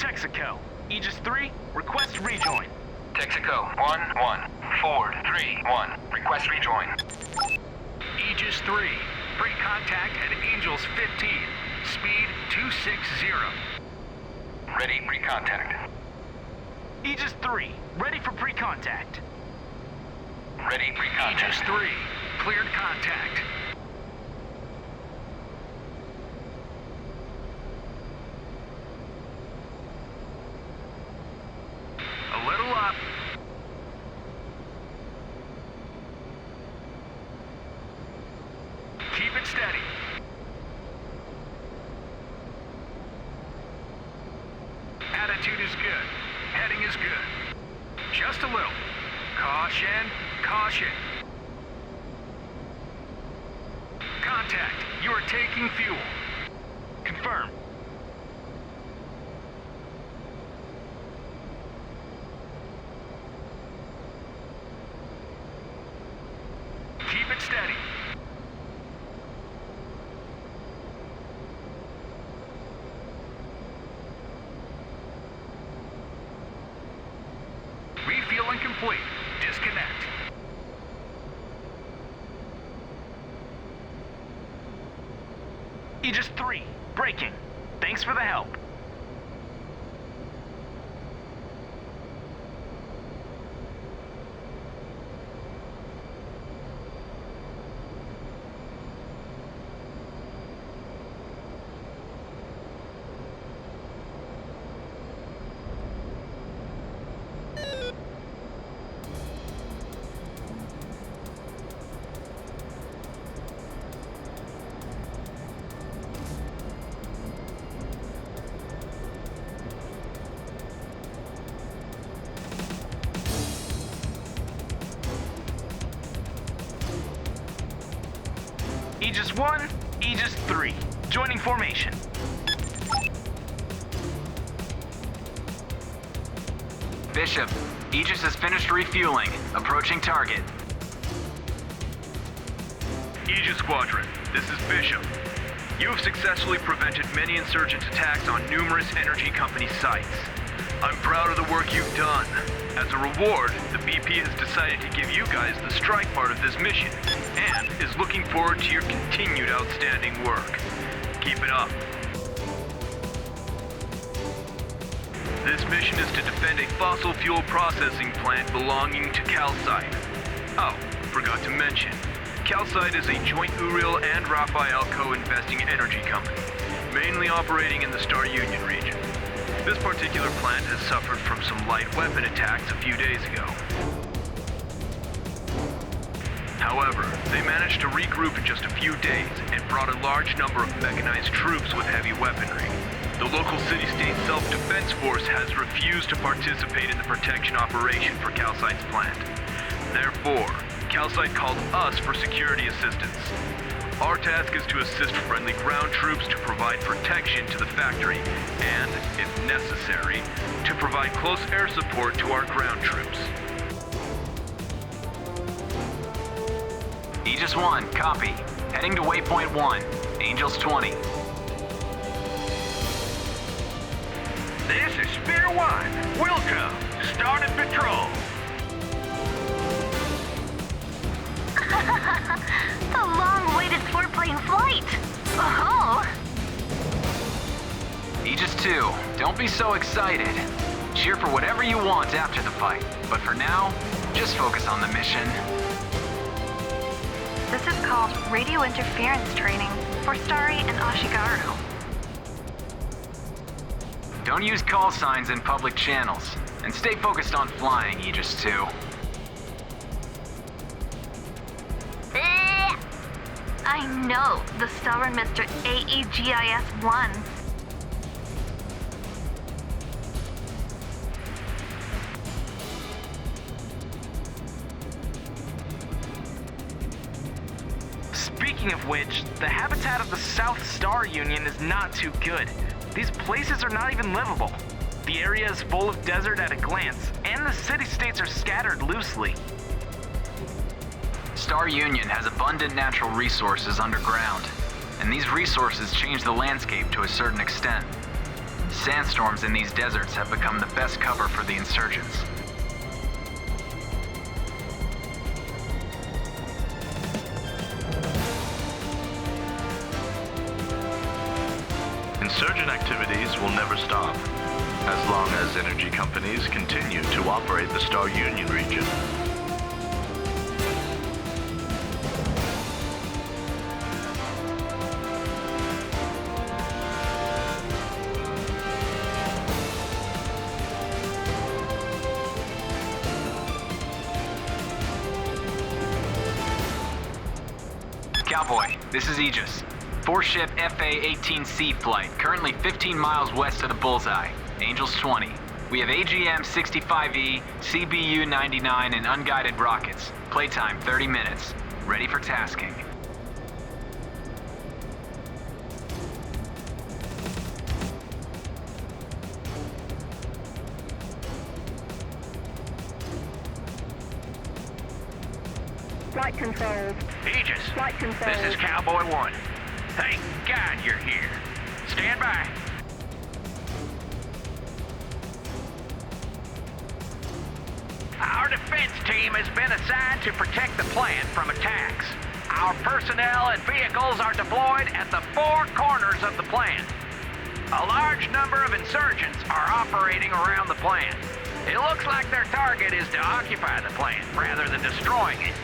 Texaco. Aegis 3, request rejoin. Texaco, 1-1. Ford, 3-1. Request rejoin. Aegis 3, pre-contact at Angels 15. Speed 260. Ready, pre-contact. Aegis 3, ready for pre-contact. Ready, pre-contact. Aegis 3, cleared contact. A little up. Keep it steady. Attitude is good. Heading is good. Just a little. Caution, caution. Contact. You are taking fuel. Confirm. Keep it steady. Refueling complete. Disconnect. Aegis 3, braking. Thanks for the help. Aegis 1, Aegis 3, joining formation. Bishop, Aegis has finished refueling. Approaching target. Aegis Squadron, this is Bishop. You have successfully prevented many insurgent attacks on numerous energy company sites. I'm proud of the work you've done. As a reward, the BP has decided to give you guys the strike part of this mission, and is looking forward to your continued outstanding work. Keep it up. This mission is to defend a fossil fuel processing plant belonging to Calcite. Oh, forgot to mention, Calcite is a joint Uriel and Raphael co-investing energy company, mainly operating in the Star Union region. This particular plant has suffered from some light weapon attacks a few days ago. However, they managed to regroup in just a few days and brought a large number of mechanized troops with heavy weaponry. The local city-state self-defense force has refused to participate in the protection operation for Calcite's plant. Therefore, Calcite called us for security assistance. Our task is to assist friendly ground troops to provide protection to the factory and, if necessary, to provide close air support to our ground troops. Aegis 1, copy. Heading to waypoint 1, Angels 20. This is Spear 1. Welcome. Started patrol. The long-awaited four-plane flight! Oh! Aegis 2, don't be so excited. Cheer for whatever you want after the fight, but for now, just focus on the mission. This is called radio interference training for Starry and Ashigaru. Don't use call signs in public channels, and stay focused on flying, Aegis 2. I know the stubborn Mr. AEGIS-1. Speaking of which, the habitat of the South Star Union is not too good. These places are not even livable. The area is full of desert at a glance, and the city-states are scattered loosely. Star Union has abundant natural resources underground, and these resources change the landscape to a certain extent. Sandstorms in these deserts have become the best cover for the insurgents. Insurgent activities will never stop, as long as energy companies continue to operate the Star Union region. Cowboy, this is Aegis. 4-ship A-18C flight, currently 15 miles west of the bullseye. Angels 20. We have AGM-65E, CBU-99, and unguided rockets. Playtime 30 minutes. Ready for tasking. Flight controls. Aegis, Flight controls. this is Cowboy 1. Thank God you're here. Stand by. Our defense team has been assigned to protect the plant from attacks. Our personnel and vehicles are deployed at the 4 corners of the plant. A large number of insurgents are operating around the plant. It looks like their target is to occupy the plant rather than destroying it.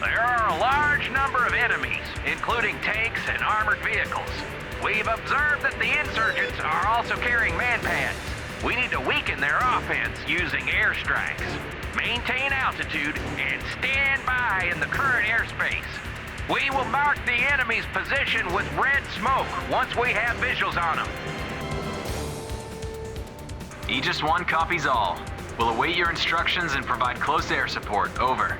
There are a large number of enemies, including tanks and armored vehicles. We've observed that the insurgents are also carrying man-pads. We need to weaken their offense using airstrikes. Maintain altitude and stand by in the current airspace. We will mark the enemy's position with red smoke once we have visuals on them. Aegis 1 copies all. We'll await your instructions and provide close air support. Over.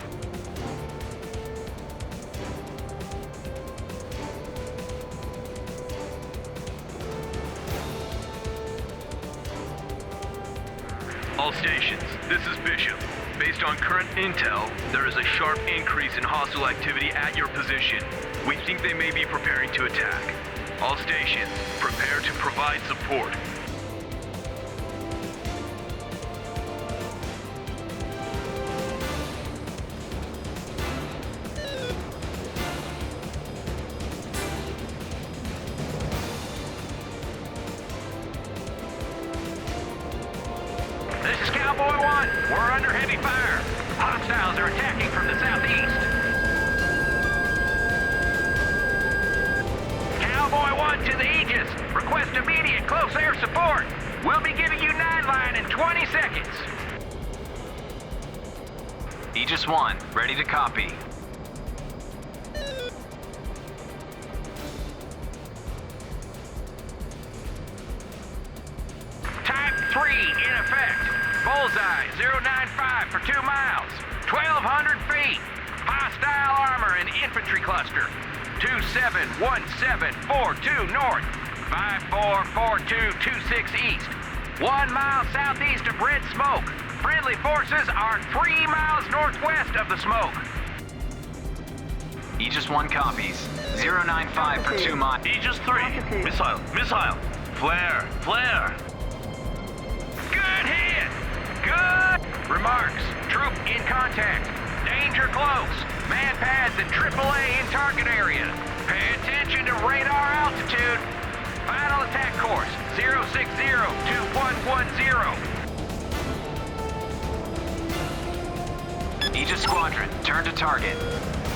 All stations, this is Bishop. Based on current intel, there is a sharp increase in hostile activity at your position. We think they may be preparing to attack. All stations, prepare to provide support. This is Cowboy 1. We're under heavy fire. Hostiles are attacking from the southeast. Cowboy 1 to the Aegis. Request immediate close air support. We'll be giving you 9-line in 20 seconds. Aegis 1, ready to copy. Type 3 in effect. Bullseye 095 for 2 miles. 1,200 feet. Hostile armor and infantry cluster. 271742 north. 544226 east. 1 mile southeast of red smoke. Friendly forces are 3 miles northwest of the smoke. Aegis 1 copies. 095 for 2 miles. Aegis 3. Missile. Flare. Good hit! Good! Remarks. Troop in contact. Danger close. Man pads and AAA in target area. Pay attention to radar altitude. Final attack course 060-2110. Aegis Squadron, turn to target.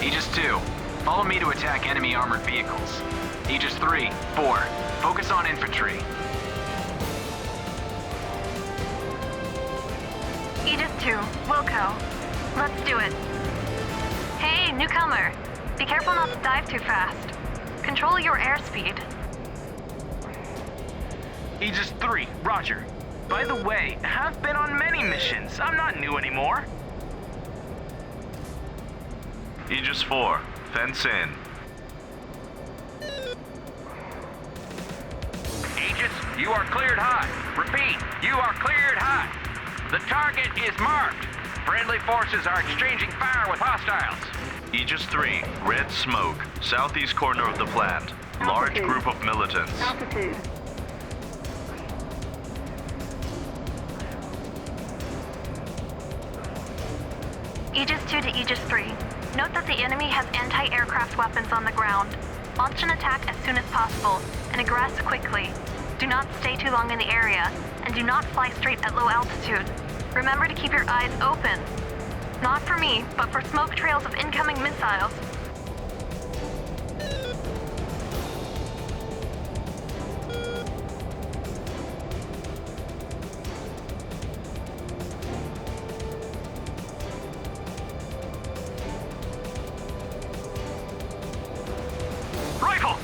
Aegis 2, follow me to attack enemy armored vehicles. Aegis 3, 4, focus on infantry. Aegis 2, Wilco. Let's do it. Hey, newcomer. Be careful not to dive too fast. Control your airspeed. Aegis 3, roger. By the way, I've been on many missions. I'm not new anymore. Aegis 4. Fence in. Aegis, you are cleared hot. Repeat, you are cleared hot. The target is marked. Friendly forces are exchanging fire with hostiles. Aegis 3, red smoke, southeast corner of the plant. Large Altitude. group of militants. Altitude. Aegis 2 to Aegis 3. Note that the enemy has anti-aircraft weapons on the ground. Launch an attack as soon as possible, and aggress quickly. Do not stay too long in the area, and do not fly straight at low altitude. Remember to keep your eyes open. Not for me, but for smoke trails of incoming missiles. Rifle!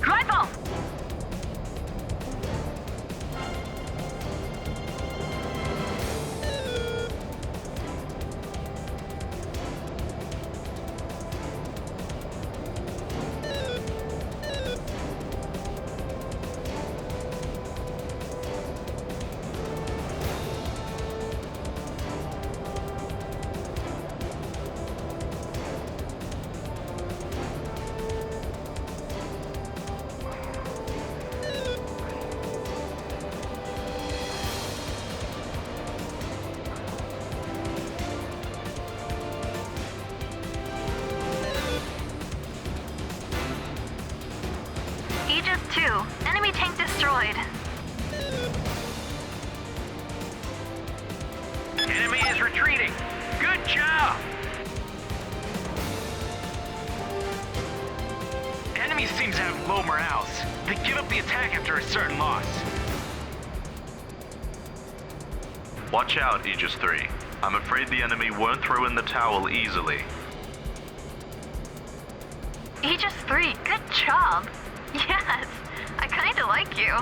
Rifle! Aegis 2. Enemy tank destroyed. Enemy is retreating. Good job! Enemies seem to have low morales. They give up the attack after a certain loss. Watch out, Aegis 3. I'm afraid the enemy won't throw in the towel easily. Aegis 3, good job. Yes, I kinda like you.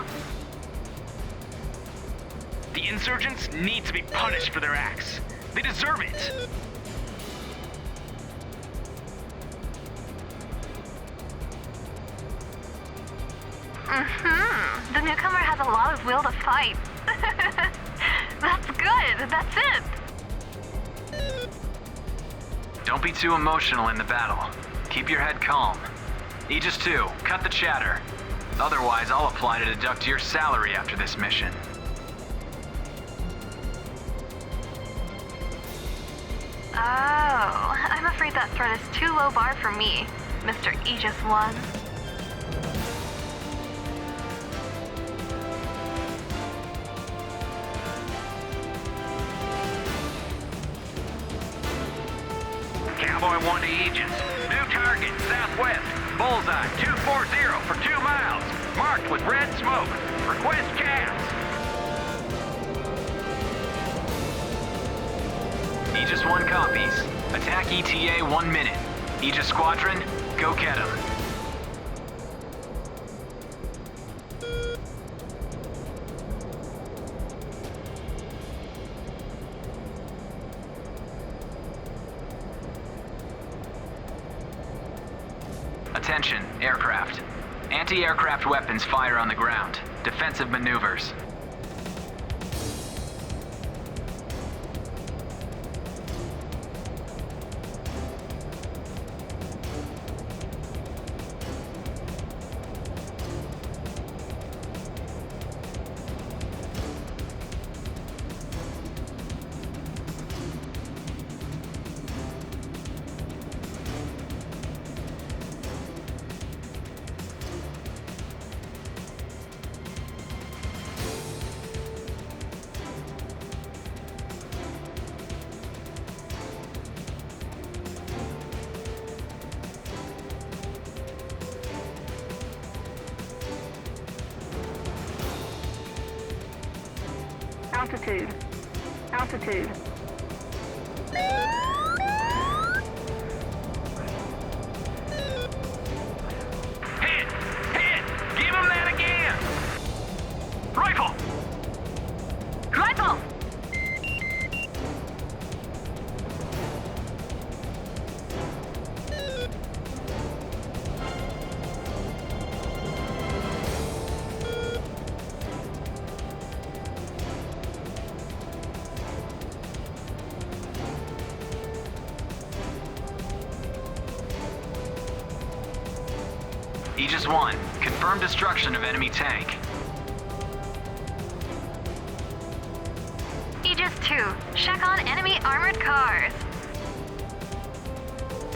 The insurgents need to be punished for their acts. They deserve it. The newcomer has a lot of will to fight. That's good, that's it. Don't be too emotional in the battle. Keep your head calm. Aegis 2, cut the chatter. Otherwise, I'll apply to deduct your salary after this mission. Oh, I'm afraid that threat is too low bar for me, Mr. Aegis 1. Cowboy 1 to Aegis. New target, southwest. Bullseye, 240 for 2 miles. Marked with red smoke. Request CAS. Aegis 1 copies. Attack ETA 1 minute. Aegis Squadron, go get him. Attention, aircraft. Anti-aircraft weapons fire on the ground. Defensive maneuvers. Altitude. Altitude. Hit! Hit! Give him that again! Rifle! Rifle! Aegis 1, confirmed destruction of enemy tank. Aegis 2, check on enemy armored cars.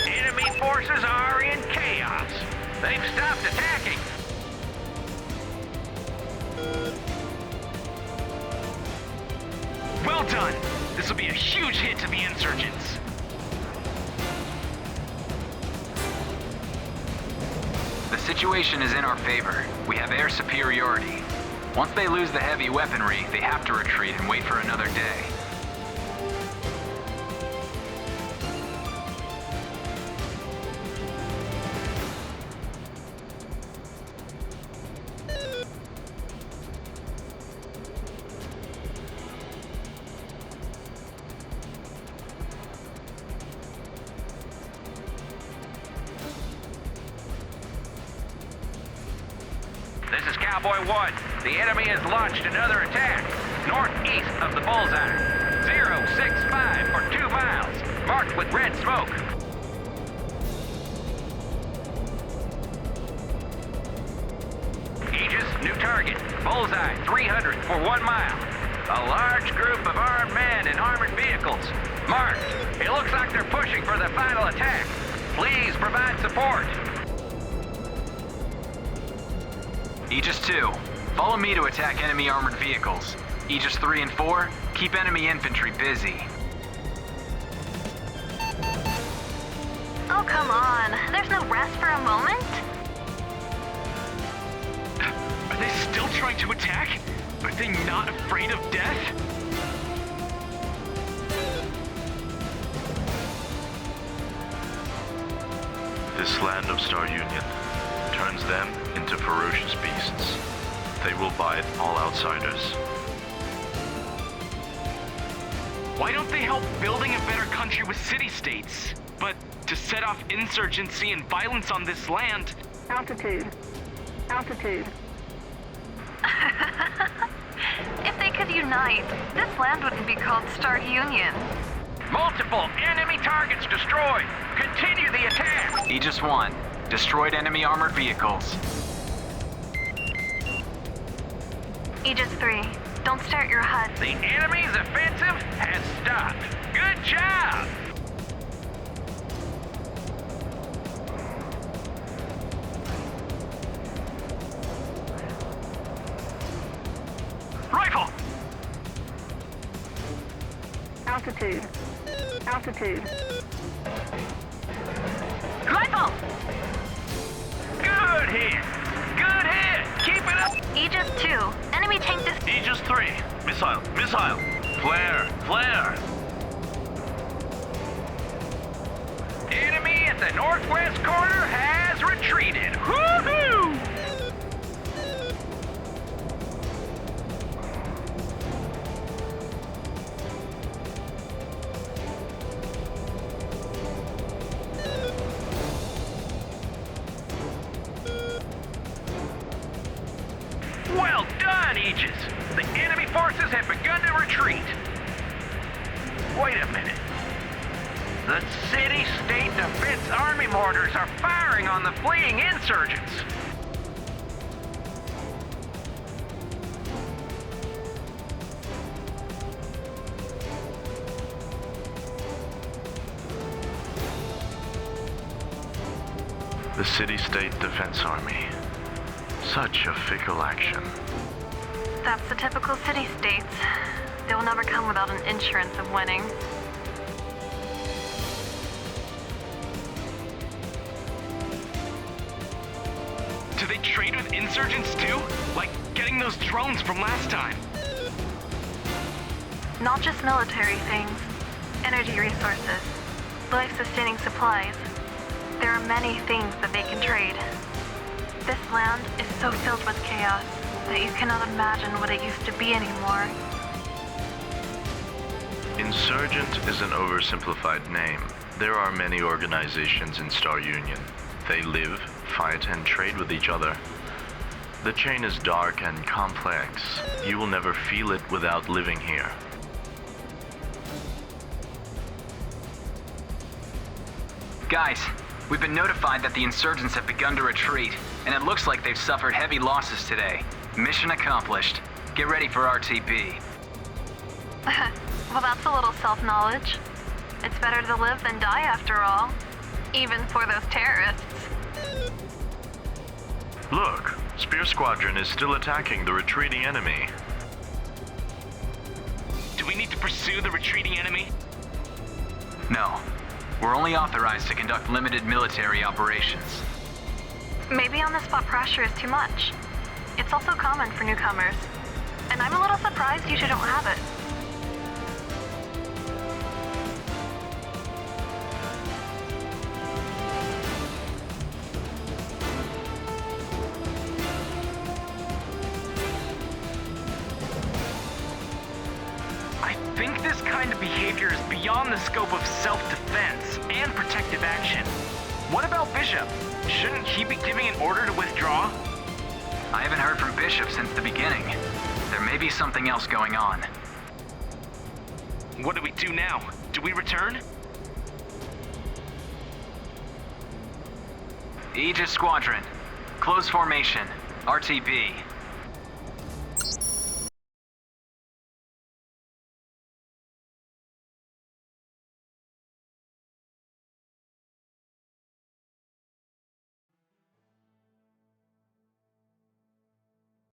Enemy forces are in chaos. They've stopped attacking. Well done! This will be a huge hit to the insurgents. The situation is in our favor. We have air superiority. Once they lose the heavy weaponry, they have to retreat and wait for another day. This is Cowboy 1. The enemy has launched another attack. Northeast of the bullseye. 065 for 2 miles. Marked with red smoke. Aegis, new target. Bullseye, 300 for 1 mile. A large group of armed men in armored vehicles. Marked. It looks like they're pushing for the final attack. Please provide support. Aegis 2, follow me to attack enemy armored vehicles. Aegis 3 and 4, keep enemy infantry busy. Oh, come on. There's no rest for a moment? Are they still trying to attack? Are they not afraid of death? This land of Star Union turns them into ferocious beasts. They will bite all outsiders. Why don't they help building a better country with city-states? But to set off insurgency and violence on this land... Altitude. Altitude. If they could unite, this land wouldn't be called Star Union. Multiple enemy targets destroyed. Continue the attack. Aegis 1, destroyed enemy armored vehicles. Aegis 3, don't stare at your HUD. The enemy's offensive has stopped. Good job. Rifle! Altitude. Altitude. Rifle! Good hit. Good hit. Keep it up. Aegis 2, enemy tank dis- Aegis 3, missile, missile, flare, flare. Enemy at the northwest corner has retreated. Woohoo! Well done, Aegis. The enemy forces have begun to retreat. Wait a minute. The city-state defense army mortars are firing on the fleeing insurgents. The city-state defense army. Such a fickle action. That's the typical city-states. They will never come without an insurance of winning. Do they trade with insurgents too? Like getting those drones from last time? Not just military things. Energy resources. Life-sustaining supplies. There are many things that they can trade. This land is so filled with chaos that you cannot imagine what it used to be anymore. Insurgent is an oversimplified name. There are many organizations in Star Union. They live, fight, and trade with each other. The chain is dark and complex. You will never feel it without living here. Guys, We've been notified that the insurgents have begun to retreat, and it looks like they've suffered heavy losses today. Mission accomplished. Get ready for RTB. Well, that's a little self-knowledge. It's better to live than die after all. Even for those terrorists. Look, Spear Squadron is still attacking the retreating enemy. Do we need to pursue the retreating enemy? No. We're only authorized to conduct limited military operations. Maybe on-the-spot pressure is too much. It's also common for newcomers. And I'm a little surprised you two don't have it. I think this kind of behavior is beyond the scope of self-defense and protective action. What about Bishop? Shouldn't he be giving an order to withdraw? I haven't heard from Bishop since the beginning. There may be something else going on. What do we do now? Do we return? Aegis Squadron. Close formation. RTB.